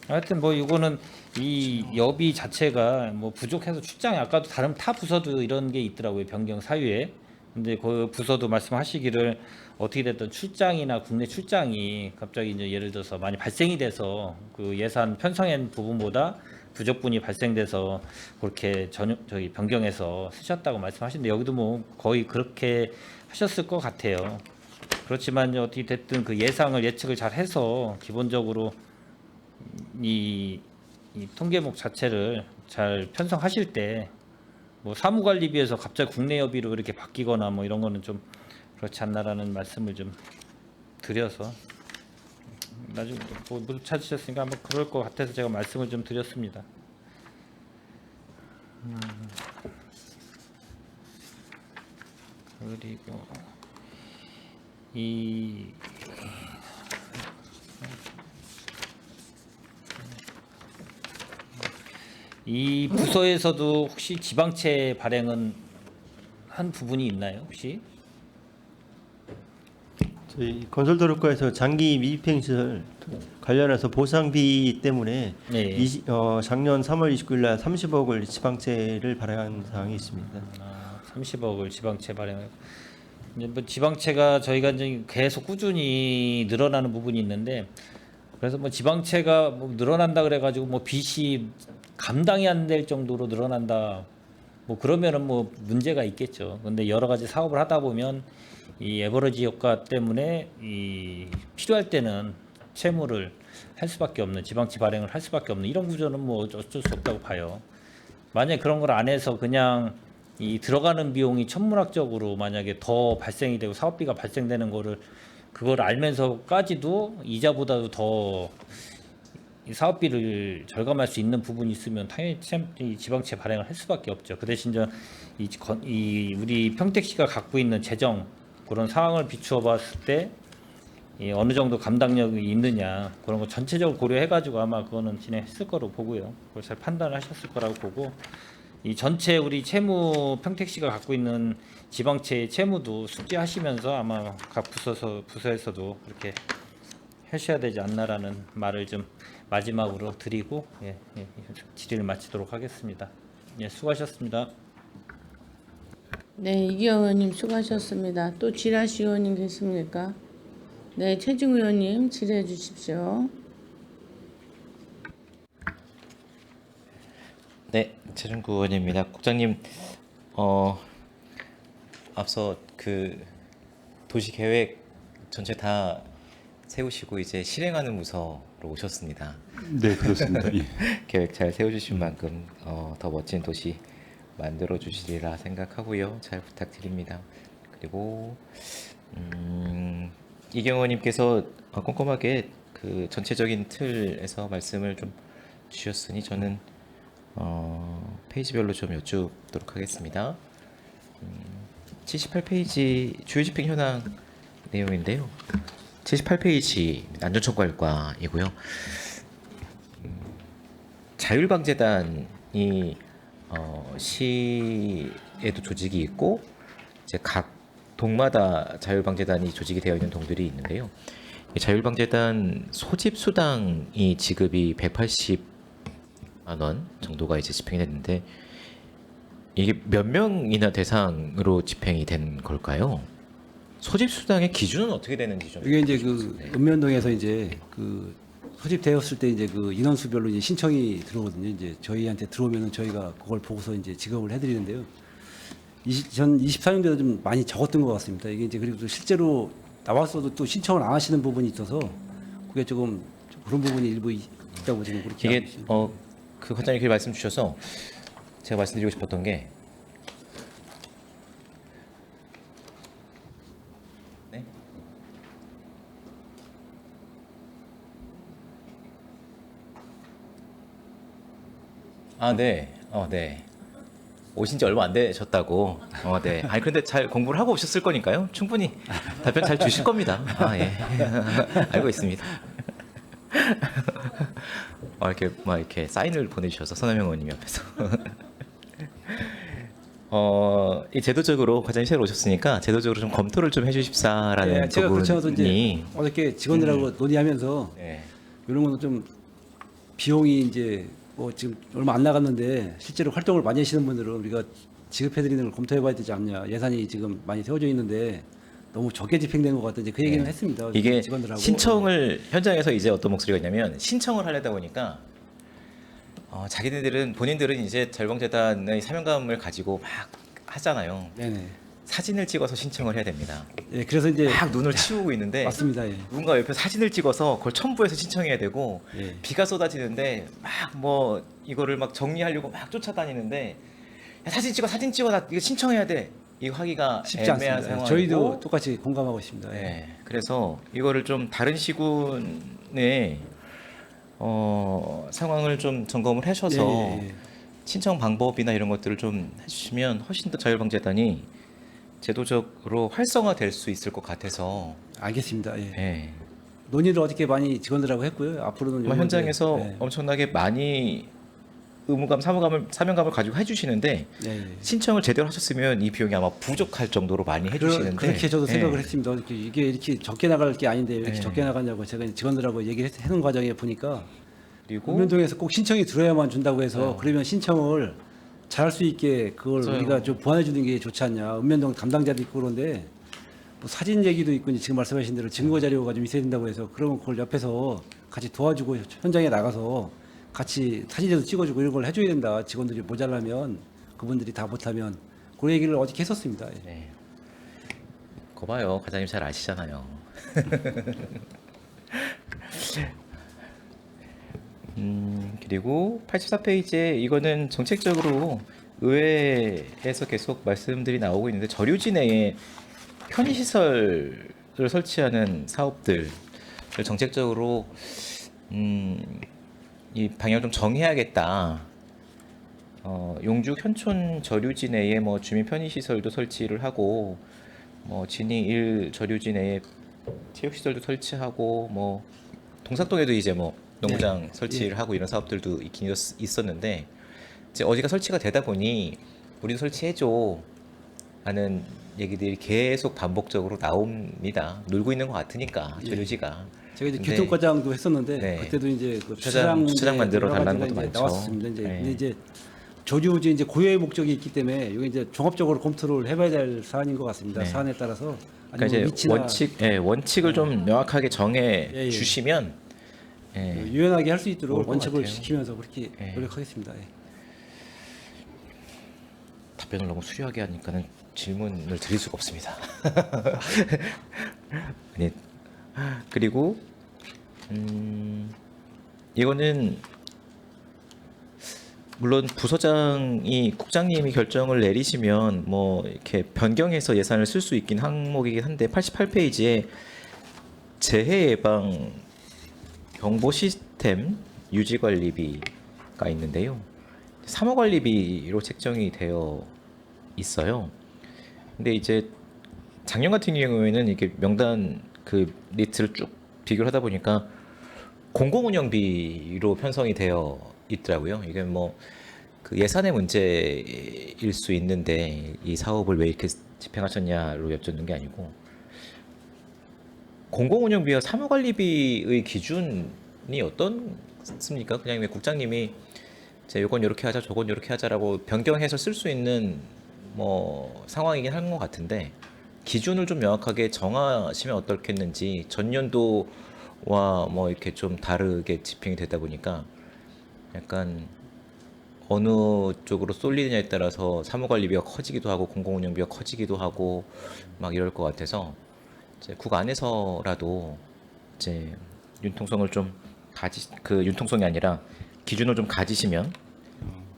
하여튼 뭐 이거는 이 여비 자체가 뭐 부족해서 출장이 아까도 다른 타 부서도 이런 게 있더라고요. 변경 사유에. 근데 그 부서도 말씀하시기를 어떻게 됐든 출장이나 국내 출장이 갑자기 이제 예를 들어서 많이 발생이 돼서 그 예산 편성한 부분보다 부족분이 발생돼서 그렇게 저기 변경해서 쓰셨다고 말씀하시는데 여기도 뭐 거의 그렇게 하셨을 것 같아요. 그렇지만 어떻게 됐든 그 예측을 잘 해서 기본적으로 이 통계목 자체를 잘 편성하실 때 뭐 사무관리비에서 갑자기 국내 여비로 이렇게 바뀌거나 뭐 이런 거는 좀 그렇지 않나라는 말씀을 좀 드려서 나중에 뭐 못 찾으셨으니까 한번 그럴 것 같아서 제가 말씀을 좀 드렸습니다. 그리고 이 부서에서도 혹시 지방채 발행은 한 부분이 있나요? 혹시? 저희 건설도로과에서 장기 미집행 시설 관련해서 보상비 때문에 네. 작년 3월 29일 날 30억을 지방채를 발행한 사항이 있습니다. 30억을 지방채 발행을. 이제 뭐 지방채가 저희가 이제 계속 꾸준히 늘어나는 부분이 있는데 그래서 뭐 지방채가 뭐 늘어난다 그래가지고 뭐 빚이 감당이 안 될 정도로 늘어난다. 뭐 그러면은 뭐 문제가 있겠죠. 근데 여러 가지 사업을 하다 보면 이 에버리지 효과 때문에 이 필요할 때는 채무를 할 수밖에 없는 지방채 발행을 할 수밖에 없는 이런 구조는 뭐 어쩔 수 없다고 봐요. 만약에 그런 걸 안 해서 그냥 이 들어가는 비용이 천문학적으로 만약에 더 발생이 되고 사업비가 발생되는 거를 그걸 알면서까지도 이자보다도 더 이 사업비를 절감할 수 있는 부분이 있으면 당연히 이 지방채 발행을 할 수밖에 없죠. 그 대신 이 우리 평택시가 갖고 있는 재정 그런 상황을 비추어 봤을 때 어느 정도 감당력이 있느냐 그런 거 전체적으로 고려해가지고 아마 그거는 진행했을 거로 보고요. 그걸 잘 판단하셨을 거라고 보고 이 전체 우리 채무 평택시가 갖고 있는 지방채 채무도 숙지하시면서 아마 각 부서에서도 그렇게 하셔야 되지 않나라는 말을 좀 마지막으로 드리고 질의를 마치도록 하겠습니다. 수고하셨습니다. 네, 이기영 의원님 수고하셨습니다. 또 지라시 의원님 계십니까? 네, 최중 의원님 질의해 주십시오. 네, 최준구 의원입니다. 국장님, 앞서 그 도시 계획 전체 다 세우시고 이제 실행하는 부서로 오셨습니다. 네, 그렇습니다. 예. 계획 잘 세워주신 만큼 더 멋진 도시 만들어 주시리라 생각하고요. 잘 부탁드립니다. 그리고 이경호님께서 꼼꼼하게 그 전체적인 틀에서 말씀을 좀 주셨으니 저는 페이지별로 좀 여쭙도록 하겠습니다. 78페이지 주요집행 현황 내용인데요. 78페이지 안전총괄과이고요. 자율방재단이 시에도 조직이 있고 이제 각 동마다 자율방재단이 조직이 되어 있는 동들이 있는데요. 이 자율방재단 소집 수당이 지급이 180만 원 정도가 이제 집행이 됐는데 이게 몇 명이나 대상으로 집행이 된 걸까요? 소집 수당의 기준은 어떻게 되는지 좀. 이게 이제 그 네. 읍면동에서 이제 그 소집되었을 때 이제 그 인원수별로 이제 신청이 들어오거든요. 이제 저희한테 들어오면은 저희가 그걸 보고서 이제 지급을 해드리는데요. 전 24년도에 좀 많이 적었던 것 같습니다. 이게 이제 그리고 또 실제로 나왔어도 또 신청을 안 하시는 부분이 있어서 그게 조금 그런 부분이 일부 있다고 지금 그렇게 알고 이게 있습니다. 그 과장님 그 말씀 주셔서 제가 말씀드리고 싶었던 게 네? 아, 네. 네. 오신 지 얼마 안 되셨다고. 네. 아니 근데 잘 공부를 하고 오셨을 거니까요. 충분히 답변 잘 주실 겁니다. 예. 알고 있습니다. 이렇게 사인을 보내주셔서 손혜명 의원님 옆에서. 이 제도적으로 과장님 새로 오셨으니까 제도적으로 좀 검토를 좀 해주십사라는 제가 그렇지 않아도 이제 부분이. 어저께 직원들하고 논의하면서 네. 이런 거는 좀 비용이 이제 뭐 지금 얼마 안 나갔는데 실제로 활동을 많이 하시는 분들은 우리가 지급해드리는 걸 검토해봐야 되지 않냐. 예산이 지금 많이 세워져 있는데 너무 적게 집행된 것 같다. 이제 그 얘기는 했습니다. 이게 직원들하고. 신청을 현장에서 이제 어떤 목소리가 있냐면 신청을 하려다 보니까 자기네들은 본인들은 이제 자유방재단의 사명감을 가지고 막 하잖아요. 네네. 사진을 찍어서 신청을 해야 됩니다. 예, 그래서 이제 막 눈을 치우고 있는데 맞습니다. 예. 누군가 옆에 사진을 찍어서 그걸 첨부해서 신청해야 되고 예. 비가 쏟아지는데 막 뭐 이거를 막 정리하려고 막 쫓아다니는데 야, 사진 찍어 나 이거 신청해야 돼. 이거 하기가 쉽지 애매한 않습니다. 상황이고 저희도 똑같이 공감하고 있습니다. 예. 네, 그래서 이거를 좀 다른 시군의 상황을 좀 점검을 하셔서 예, 예. 신청 방법이나 이런 것들을 좀 해주시면 훨씬 더 자유방재단이 제도적으로 활성화될 수 있을 것 같아서 알겠습니다. 예. 예. 논의를 어떻게 많이 직원들하고 했고요. 앞으로는 정말 요거 현장에서 이제, 엄청나게 많이 의무감, 사명감을 가지고 해주시는데 예, 예. 신청을 제대로 하셨으면 이 비용이 아마 부족할 정도로 많이 해주시는데 그렇게 저도 생각을 예. 했습니다. 이게 이렇게 적게 나갈 게 아닌데 왜 이렇게 네. 적게 나가냐고 제가 직원들하고 얘기를 하는 과정에 보니까 그리고 읍면동에서 꼭 신청이 들어야만 준다고 해서 그러면 신청을 잘할 수 있게 그걸 맞아요. 우리가 좀 보완해 주는 게 좋지 않냐. 읍면동 담당자도 있고 그런데 뭐 사진 얘기도 있고 이제 지금 말씀하신 대로 증거 자료가 좀 있어야 된다고 해서 그러면 그걸 옆에서 같이 도와주고 현장에 나가서 같이 사진도 찍어주고 이런 걸 해줘야 된다. 직원들이 모자라면 그분들이 다 못하면 그 얘기를 어저께 했었습니다. 예. 네. 거 봐요. 과장님 잘 아시잖아요. 그리고 84페이지에 이거는 정책적으로 의회에서 계속 말씀들이 나오고 있는데 저류지 내에 편의시설을 설치하는 사업들을 정책적으로 이 방향을 좀 정해야겠다. 용주 현촌 저류지 내에 뭐 주민 편의시설도 설치를 하고 뭐 진이 1 저류지 내에 체육시설도 설치하고 뭐 동삭동에도 이제 뭐 농구장 설치를 하고 이런 사업들도 있긴 있었는데 이제 어디가 설치가 되다 보니 우리도 설치해줘 하는 얘기들이 계속 반복적으로 나옵니다. 놀고 있는 것 같으니까 저류지가. 제가 이제 근데- 교통과장도 했었는데 네. 그때도 이제 그 주차장 만들어 여러 달라는 가지가 것도 이제 많죠. 나왔습니다. 이제 네. 근데 이제 조류지 이제 고유의 목적이 있기 때문에 이게 이제 종합적으로 검토를 해봐야 될 사안인 것 같습니다. 네. 사안에 따라서 그러니까 아니면 이제 위치나 원칙을 좀 명확하게 정해 예, 예. 주시면 예. 유연하게 할 수 좋을 있도록 것 원칙을 같아요. 지키면서 그렇게 예. 노력하겠습니다. 예. 답변을 너무 수려하게 하니까는 질문을 드릴 수가 없습니다. 아니, 그리고 이거는 물론 부서장이 국장님이 결정을 내리시면 뭐 이렇게 변경해서 예산을 쓸 수 있긴 항목이긴 한데 88페이지에 재해 예방 경보 시스템 유지 관리비가 있는데요. 사무 관리비로 책정이 되어 있어요. 근데 이제 작년 같은 경우에는 이게 명단 그 리스트를 쭉 비교를 하다 보니까 공공운영비로 편성이 되어 있더라고요. 이게 뭐 그 예산의 문제일 수 있는데 이 사업을 왜 이렇게 집행하셨냐로 여쭙는 게 아니고 공공운영비와 사무관리비의 기준이 어떻습니까? 그냥 왜 국장님이 이제 요건 이렇게 하자, 저건 이렇게 하자라고 변경해서 쓸 수 있는 뭐 상황이긴 한 것 같은데 기준을 좀 명확하게 정하시면 어떻겠는지 전년도와 뭐 이렇게 좀 다르게 집행이 되다 보니까 약간 어느 쪽으로 쏠리느냐에 따라서 사무관리비가 커지기도 하고 공공운영비가 커지기도 하고 막 이럴 것 같아서 이제 국 안에서라도 이제 융통성을 좀 융통성이 아니라 기준을 좀 가지시면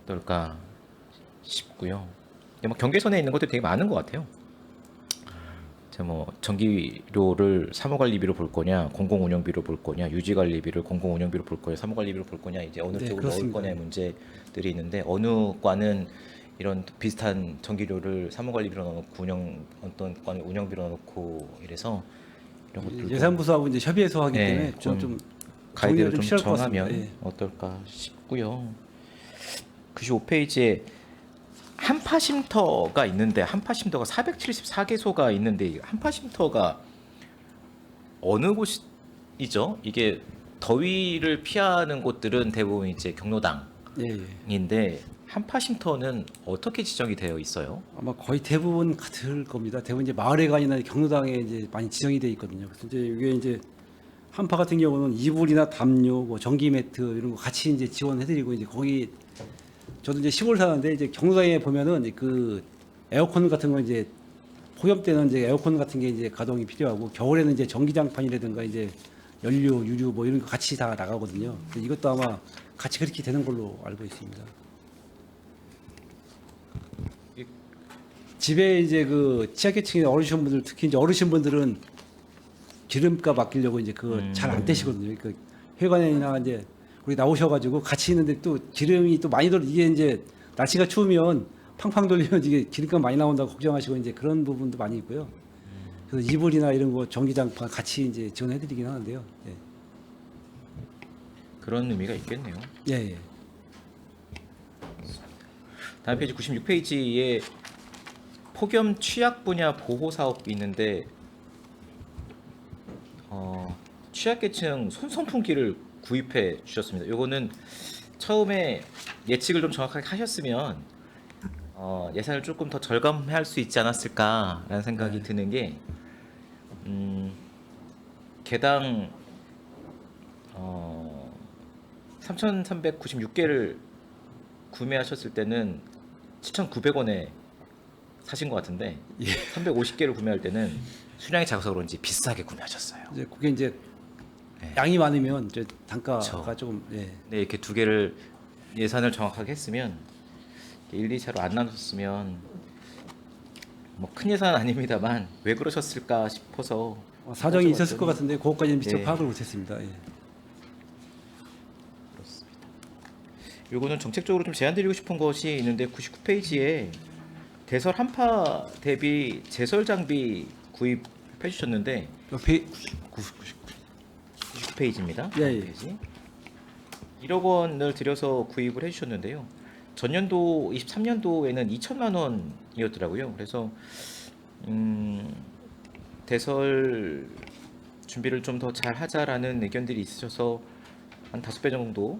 어떨까 싶고요. 근데 뭐 경계선에 있는 것들이 되게 많은 것 같아요. 자, 뭐 전기료를 사무관리비로 볼 거냐, 공공운영비로 볼 거냐, 유지관리비를 공공운영비로 볼 거냐, 사무관리비로 볼 거냐, 이제 어느 네, 쪽으로 넣을 그렇습니다. 거냐의 문제들이 있는데 어느 과는 이런 비슷한 전기료를 사무관리비로 넣어놓고 어떤 과는 운영비로 넣어놓고 이래서 이런 것들도 예산부서하고 이제 협의해서 하기 네, 때문에 그건 좀 가이드를 정리가 좀 필요할 것 같습니다. 정하면 예. 어떨까 싶고요. 95페이지에 한파쉼터가 있는데 한파쉼터가 474개소가 있는데 한파쉼터가 어느 곳이죠? 이게 더위를 피하는 곳들은 대부분 이제 경로당인데 예, 예. 한파쉼터는 어떻게 지정이 되어 있어요? 아마 거의 대부분 같을 겁니다. 대부분 이제 마을회관이나 경로당에 이제 많이 지정이 돼 있거든요. 그래서 이제 이게 이제 한파 같은 경우는 이불이나 담요, 뭐 전기 매트 이런 거 같이 이제 지원해드리고 이제 거기 저도 이제 시골 사는데 이제 경로당에 보면은 이제 그 에어컨 같은 거 이제 폭염 때는 이제 에어컨 같은 게 이제 가동이 필요하고 겨울에는 이제 전기장판이라든가 이제 연료, 유류 뭐 이런 거 같이 다 나가거든요. 그래서 이것도 아마 같이 그렇게 되는 걸로 알고 있습니다. 집에 이제 그 취약계층의 어르신분들 특히 이제 어르신분들은 기름값 아끼려고 이제 그거 잘 안 떼시거든요. 그 회관이나 이제 우리 나오셔가지고 같이 있는데 또 기름이 또 많이 들어 이게 이제 날씨가 추우면 팡팡 돌리면 이게 기름값 많이 나온다고 걱정하시고 이제 그런 부분도 많이 있고요. 그래서 이불이나 이런 거 전기장판 같이 이제 지원해드리긴 하는데요. 예. 그런 의미가 있겠네요. 예, 예. 다음 페이지 96페이지에 폭염 취약 분야 보호 사업이 있는데 취약계층 손선풍기를 구입해 주셨습니다. 요거는 처음에 예측을 좀 정확하게 하셨으면 예산을 조금 더 절감할 수 있지 않았을까라는 생각이 네. 드는 게 개당 3,396개를 구매하셨을 때는 7,900원에 사신 것 같은데 350개를 구매할 때는 수량이 작아서 그런지 비싸게 구매하셨어요. 이제 그게 이제 네. 양이 많으면 이제 단가가 그렇죠. 조금 예. 네, 이렇게 두 개를 예산을 정확하게 했으면 1, 2차로 안 나눴으면 뭐 큰 예산은 아닙니다만 왜 그러셨을까 싶어서 사정이 있었을 것 같은데 그것까지는 미처 네. 파악을 못했습니다. 예. 그렇습니다. 요거는 정책적으로 좀 제안드리고 싶은 것이 있는데 99페이지에 대설 한파 대비 제설 장비 구입해 주셨는데 옆에 99페이지입니다. 예, 예. 페이지. 1억 원을 들여서 구입을 해주셨는데요. 전년도 23년도에는 2천만 원이었더라고요. 그래서 대설 준비를 좀 더 잘 하자라는 의견들이 있으셔서 한 5배 정도.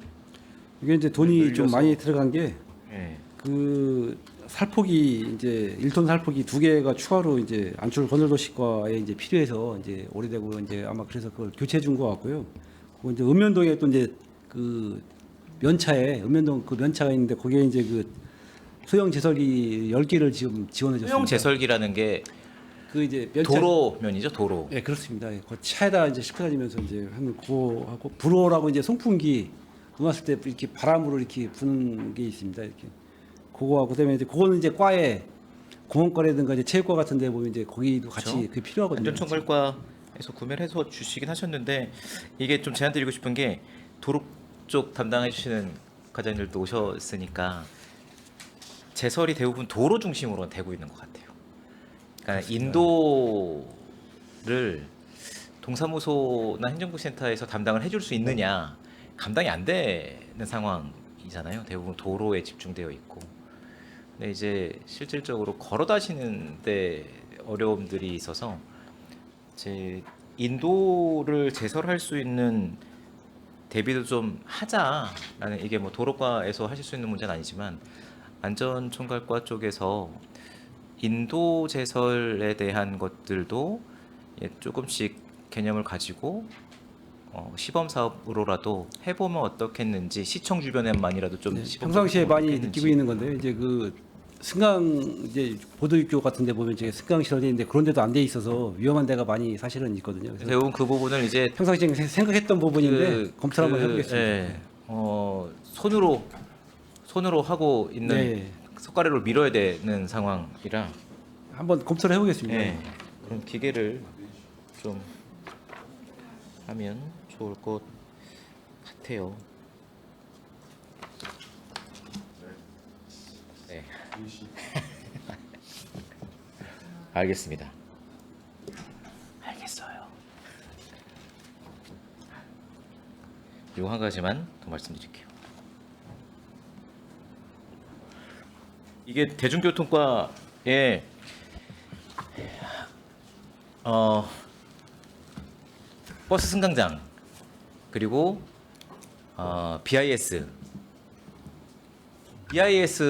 이게 이제 돈이 좀 늘려서. 많이 들어간 게 예. 그 살포기 이제 1톤 살포기 2개가 추가로 이제 안출 건설도시과에 이제 필요해서 이제 오래되고 이제 아마 그래서 그걸 교체해 준 것 같고요. 그리고 이제 읍면동에 또 이제 그 면차에 읍면동 그 면차가 있는데 거기에 이제 그 소형 제설기 10개를 지금 지원해 줬습니다. 소형 제설기라는 게 그 이제 면차 도로면이죠, 도로. 예, 그렇습니다. 예, 그 차에다 이제 싣고 다니면서 이제 하는 그거 하고 불호라고 이제 송풍기 눈 왔을 때 이렇게 바람으로 이렇게 부는 게 있습니다. 이렇게 그거하고 그다음에 이제 그거는 이제 과에 공원과라든가 이제 체육과 같은 데 보면 이제 거기도 같이 그렇죠. 그게 필요하거든요. 안전총괄과에서 구매를 해서 주시긴 하셨는데 이게 좀 제안드리고 싶은 게 도로 쪽 담당해 주시는 과장님들도 오셨으니까 제설이 대부분 도로 중심으로 되고 있는 것 같아요. 그러니까 인도를 동사무소나 행정부센터에서 담당을 해줄 수 있느냐 감당이 안 되는 상황이잖아요. 대부분 도로에 집중되어 있고. 근데 이제 실질적으로 걸어 다니는데 어려움들이 있어서 이제 인도를 제설할 수 있는 대비도 좀 하자라는, 이게 뭐 도로과에서 하실 수 있는 문제는 아니지만 안전총괄과 쪽에서 인도 제설에 대한 것들도 조금씩 개념을 가지고 시범 사업으로라도 해보면 어떻겠는지, 시청 주변에만이라도 좀 네, 시범 평상시에 적으면 많이 어떻겠는지. 느끼고 있는 건데요. 이제 그 승강 이제 보도육교 같은데 보면 이제 승강 시설이 있는데 그런 데도 안 돼 있어서 위험한 데가 많이 사실은 있거든요. 그래서 대부분 그 부분을 이제 평상시에 생각했던 부분인데 검토를 한번 해보겠습니다. 예, 손으로 하고 있는, 네, 손가락으로 밀어야 되는 상황이라 한번 검토를 해보겠습니다. 예, 그런 기계를 좀 하면 좋을 것 같아요. 네. 알겠습니다. 알겠어요. 요 한 가지만 더 말씀드릴게요. 이게 대중교통과에 버스 승강장 그리고 BIS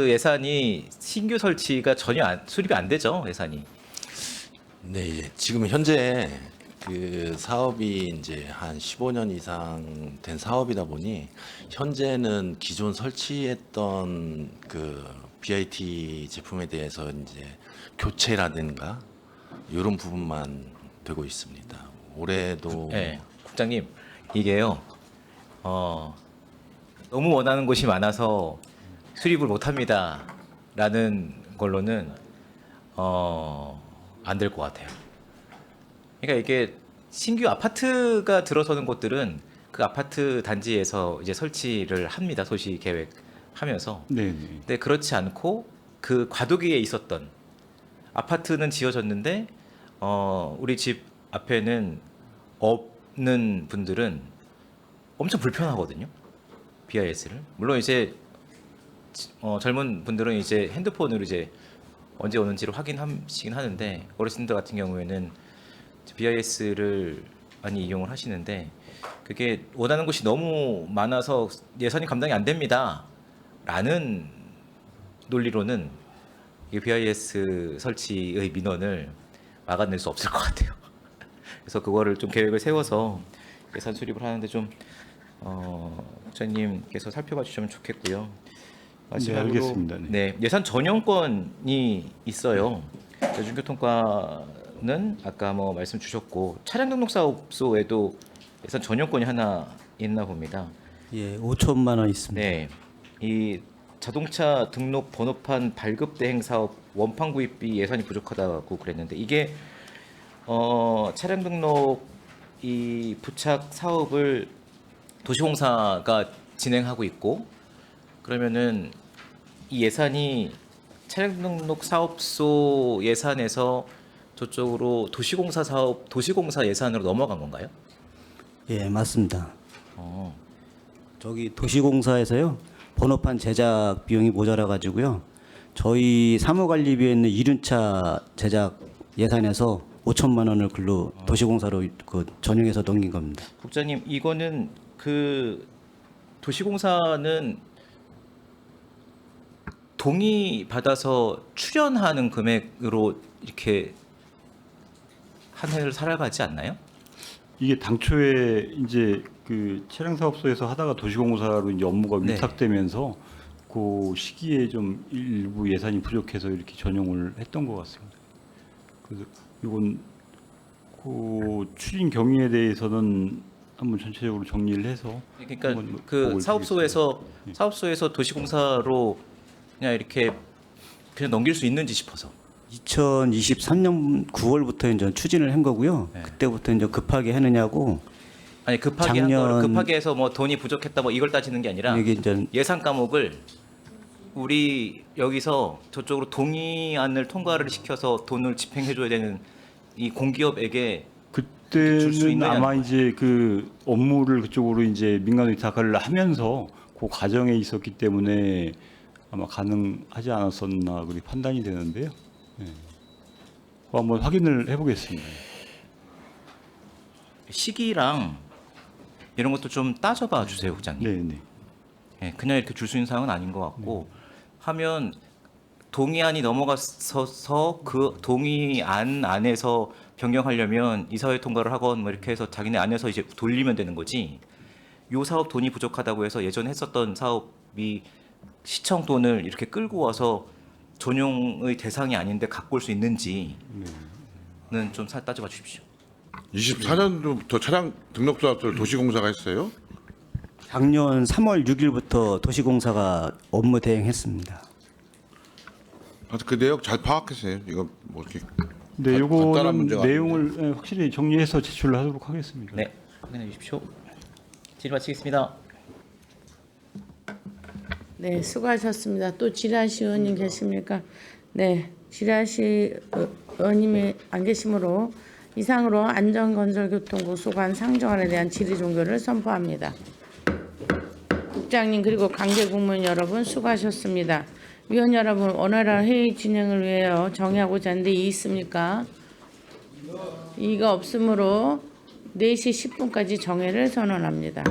예산이 신규 설치가 전혀 수립이 안 되죠, 예산이. 네, 지금 현재 그 사업이 이제 한 15년 이상 된 사업이다 보니 현재는 기존 설치했던 그 BIT 제품에 대해서 이제 교체라든가 이런 부분만 되고 있습니다. 올해도 네, 국장님, 이게요, 너무 원하는 곳이 많아서 수립을 못합니다라는 걸로는 안 될 것 같아요. 그러니까 이게 신규 아파트가 들어서는 곳들은 그 아파트 단지에서 이제 설치를 합니다. 도시 계획하면서. 네, 네. 근데 그렇지 않고 그 과도기에 있었던 아파트는 지어졌는데 우리 집 앞에는 없는 분들은 엄청 불편하거든요. BIS를. 물론 이제 젊은 분들은 이제 핸드폰으로 이제 언제 오는지를 확인하시긴 하는데, 어르신들 같은 경우에는 BIS를 많이 이용을 하시는데, 그게 원하는 곳이 너무 많아서 예산이 감당이 안 됩니다 라는 논리로는 이 BIS 설치의 민원을 막아낼 수 없을 것 같아요. 그래서 그거를 좀 계획을 세워서 예산 수립을 하는데 좀 국장님께서 살펴봐 주시면 좋겠고요. 마지막으로, 알겠습니다. 네. 예산 전용권이 있어요. 대중교통과는 아까 뭐 말씀 주셨고, 차량 등록 사업소에도 예산 전용권이 하나 있나 봅니다. 예, 5천만 원 있습니다. 네, 이 자동차 등록 번호판 발급 대행 사업 원판 구입비 예산이 부족하다고 그랬는데, 이게 차량 등록 이 부착 사업을 도시공사가 진행하고 있고, 그러면은 이 예산이 차량 등록 사업소 예산에서 저쪽으로 도시공사 사업, 도시공사 예산으로 넘어간 건가요? 예, 맞습니다. 어, 저기 도시공사에서요, 번호판 제작 비용이 모자라 가지고요, 저희 사무관리비에 있는 이륜차 제작 예산에서 5천만 원을 글로 도시공사로 그 전용해서 넘긴 겁니다. 국장님, 이거는 그 도시공사는 동의 받아서 출연하는 금액으로 이렇게 한 해를 살아가지 않나요? 이게 당초에 이제 그 차량 사업소에서 하다가 도시공사로 이제 업무가 네. 위탁되면서 그 시기에 좀 일부 예산이 부족해서 이렇게 전용을 했던 것 같습니다. 그래서 이건 그 추진 경위에 대해서는 한번 전체적으로 정리를 해서 그러니까 한번 그 보고를 사업소에서 도시공사로 그냥 이렇게 그냥 넘길 수 있는지 싶어서. 2023년 9월부터 이제 추진을 한 거고요. 네. 그때부터 이제 급하게 하느냐고 아니, 급하게 한 거를 급하게 해서 뭐 돈이 부족했다 뭐 이걸 따지는 게 아니라 이게 이제 예산 과목을 우리 여기서 저쪽으로 동의안을 통과를 시켜서 돈을 집행해줘야 되는 이 공기업에게 줄수 그때는 있느냐는 아마 거예요. 이제 그 업무를 그쪽으로 이제 민간 위탁을 하면서 그 과정에 있었기 때문에 아마 가능하지 않았었나 그렇게 판단이 되는데요. 네. 그거 한번 확인을 해보겠습니다. 시기랑 이런 것도 좀 따져봐 주세요, 국장님. 네, 네. 예, 그냥 이렇게 줄 수 있는 사항은 아닌 것 같고 하면 동의안이 넘어가서 그 동의안 안에서 변경하려면 이사회 통과를 하건 뭐 이렇게 해서 자기네 안에서 이제 돌리면 되는 거지. 요 사업 돈이 부족하다고 해서 예전에 했었던 사업이 시청 돈을 이렇게 끌고 와서 전용의 대상이 아닌데 갖고 올 수 있는지는 좀 따져봐 주십시오. 24년도부터 차량 등록 사업을 도시공사가 했어요? 작년 3월 6일부터 도시공사가 업무 대행했습니다. 그 내역 잘 파악했어요. 이거 뭐 이렇게 네, 간단한 요거는 문제가 내용을 예, 확실히 정리해서 제출을 하도록 하겠습니다. 네, 확인해 주십시오. 질의 마치겠습니다. 네, 수고하셨습니다. 또 지라시 의원님 계십니까? 네, 지라시 의원님이 안 계시므로 이상으로 안전건설교통부 소관 상정안에 대한 질의 종결을 선포합니다. 국장님 그리고 관계 국무위원 여러분 수고하셨습니다. 위원 여러분, 원활한 회의 진행을 위하여 정의하고자 하는데 이의 있습니까? 이의가 없으므로 4시 10분까지 정회를 선언합니다.